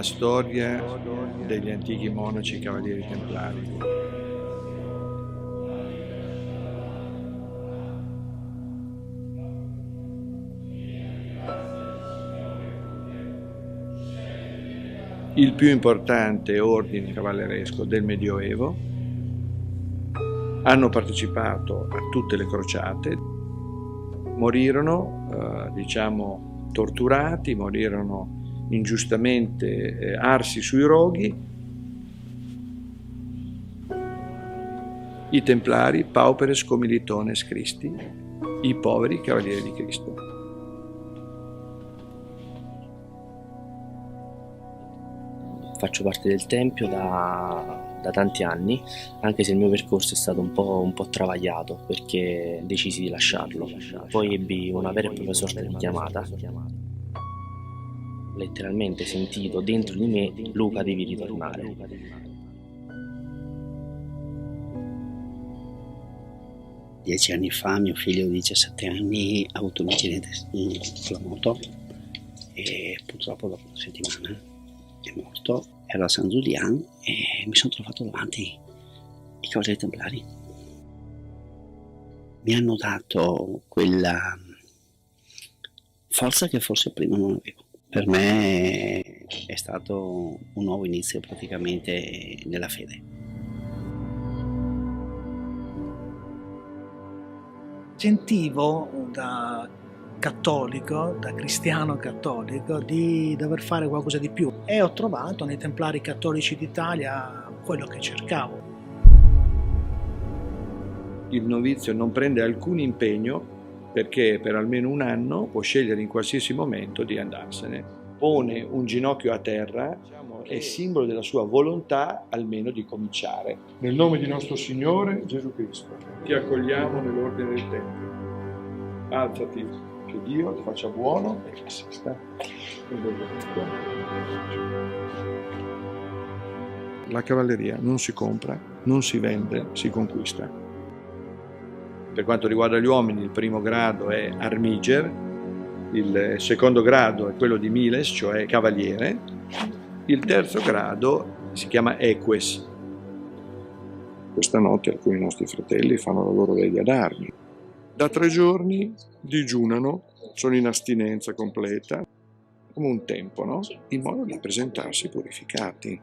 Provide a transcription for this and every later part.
storia degli antichi monaci cavalieri templari. Il più importante ordine cavalleresco del Medioevo, hanno partecipato a tutte le crociate, morirono, torturati, morirono ingiustamente arsi sui roghi. I Templari, pauperes commilitones Christi, i poveri cavalieri di Cristo. Faccio parte del Tempio da tanti anni, anche se il mio percorso è stato un po' travagliato, perché decisi di lasciarlo. Poi ebbi una vera e propria sorta di chiamata. Letteralmente sentito dentro di me: Luca, devi ritornare. Dieci anni fa mio figlio di 17 anni ha avuto un incidente sulla moto e purtroppo dopo una settimana è morto. Ero a San Giuliano e mi sono trovato davanti i Cavalieri Templari. Mi hanno dato quella forza che forse prima non avevo. Per me è stato un nuovo inizio praticamente nella fede. Sentivo da cattolico, da cristiano cattolico, di dover fare qualcosa di più e ho trovato nei Templari Cattolici d'Italia quello che cercavo. Il novizio non prende alcun impegno perché per almeno un anno può scegliere in qualsiasi momento di andarsene. Pone un ginocchio a terra, è simbolo della sua volontà almeno di cominciare. Nel nome di nostro Signore Gesù Cristo, Ti accogliamo nell'ordine del Tempio. Alzati, che Dio ti faccia buono e che assista. La cavalleria non si compra, non si vende, si conquista. Per quanto riguarda gli uomini, il primo grado è armiger, il secondo grado è quello di miles, cioè cavaliere, il terzo grado si chiama eques. Questa notte alcuni nostri fratelli fanno la loro veglia d'armi. Da 3 giorni digiunano, sono in astinenza completa, come un tempo, no? In modo da presentarsi purificati.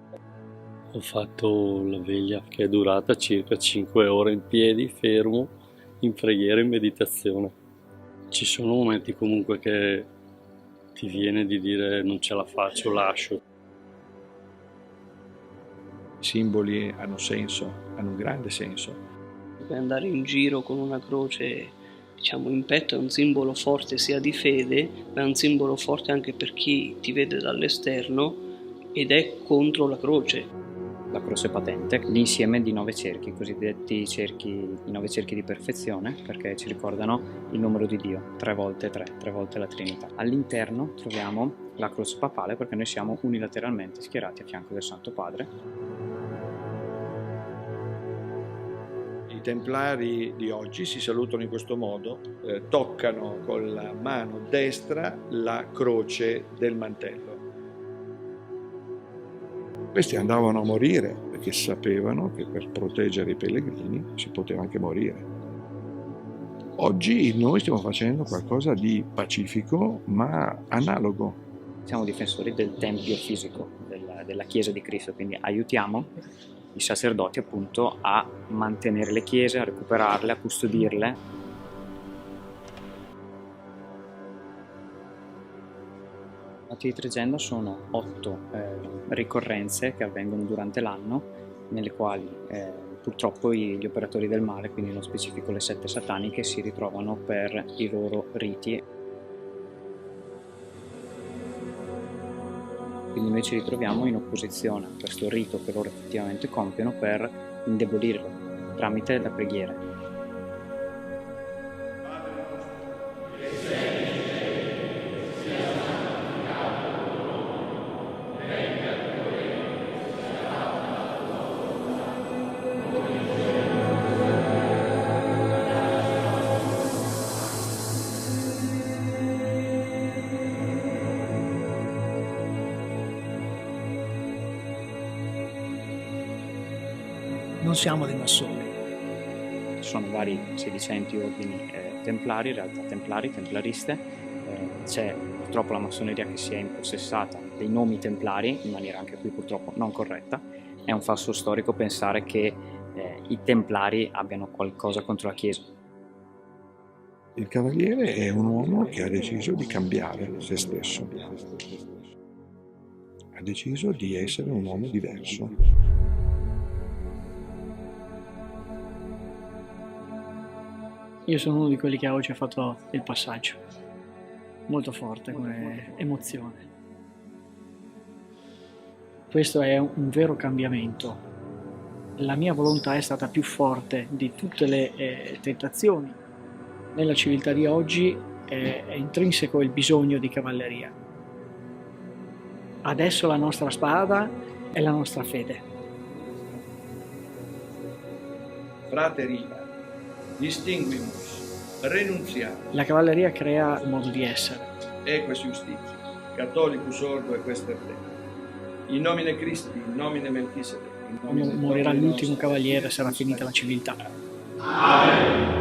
Ho fatto la veglia che è durata circa 5 ore in piedi, fermo, in preghiera e in meditazione. Ci sono momenti comunque che ti viene di dire non ce la faccio, lascio. I simboli hanno senso, hanno un grande senso. Andare in giro con una croce, in petto, è un simbolo forte sia di fede, ma è un simbolo forte anche per chi ti vede dall'esterno ed è contro la croce. La croce patente, l'insieme di 9 cerchi, i cosiddetti i 9 cerchi di perfezione, perché ci ricordano il numero di Dio, 3 volte 3, 3 volte la Trinità. All'interno troviamo la croce papale, perché noi siamo unilateralmente schierati a fianco del Santo Padre. I Templari di oggi si salutano in questo modo, toccano con la mano destra la croce del mantello. Questi andavano a morire perché sapevano che per proteggere i pellegrini si poteva anche morire. Oggi noi stiamo facendo qualcosa di pacifico ma analogo. Siamo difensori del tempio fisico, della Chiesa di Cristo, quindi aiutiamo i sacerdoti appunto a mantenere le chiese, a recuperarle, a custodirle. I Atti di Tregenda sono 8 ricorrenze che avvengono durante l'anno, nelle quali purtroppo gli operatori del male, quindi nello specifico le 7 sataniche, si ritrovano per i loro riti. Quindi noi ci ritroviamo in opposizione a questo rito che loro effettivamente compiono per indebolirlo tramite la preghiera. non siamo dei massoni. Ci sono vari sedicenti ordini templari, in realtà templariste. C'è purtroppo la massoneria che si è impossessata dei nomi templari in maniera anche qui purtroppo non corretta. È un falso storico pensare che i templari abbiano qualcosa contro la Chiesa. Il cavaliere è un uomo che ha deciso di cambiare se stesso. Ha deciso di essere un uomo diverso. Io sono uno di quelli che oggi ha fatto il passaggio, molto forte come emozione. Questo è un vero cambiamento. La mia volontà è stata più forte di tutte le tentazioni. Nella civiltà di oggi è intrinseco il bisogno di cavalleria. Adesso la nostra spada è la nostra fede. Fratelli, distinguimus, renunziamo. La cavalleria crea un modo di essere. Equus justitia, catholicus ordo e quester Dei. In nomine Christi, in nomine Melchisedec. Morirà l'ultimo cavaliere, sarà finita la civiltà. Amen.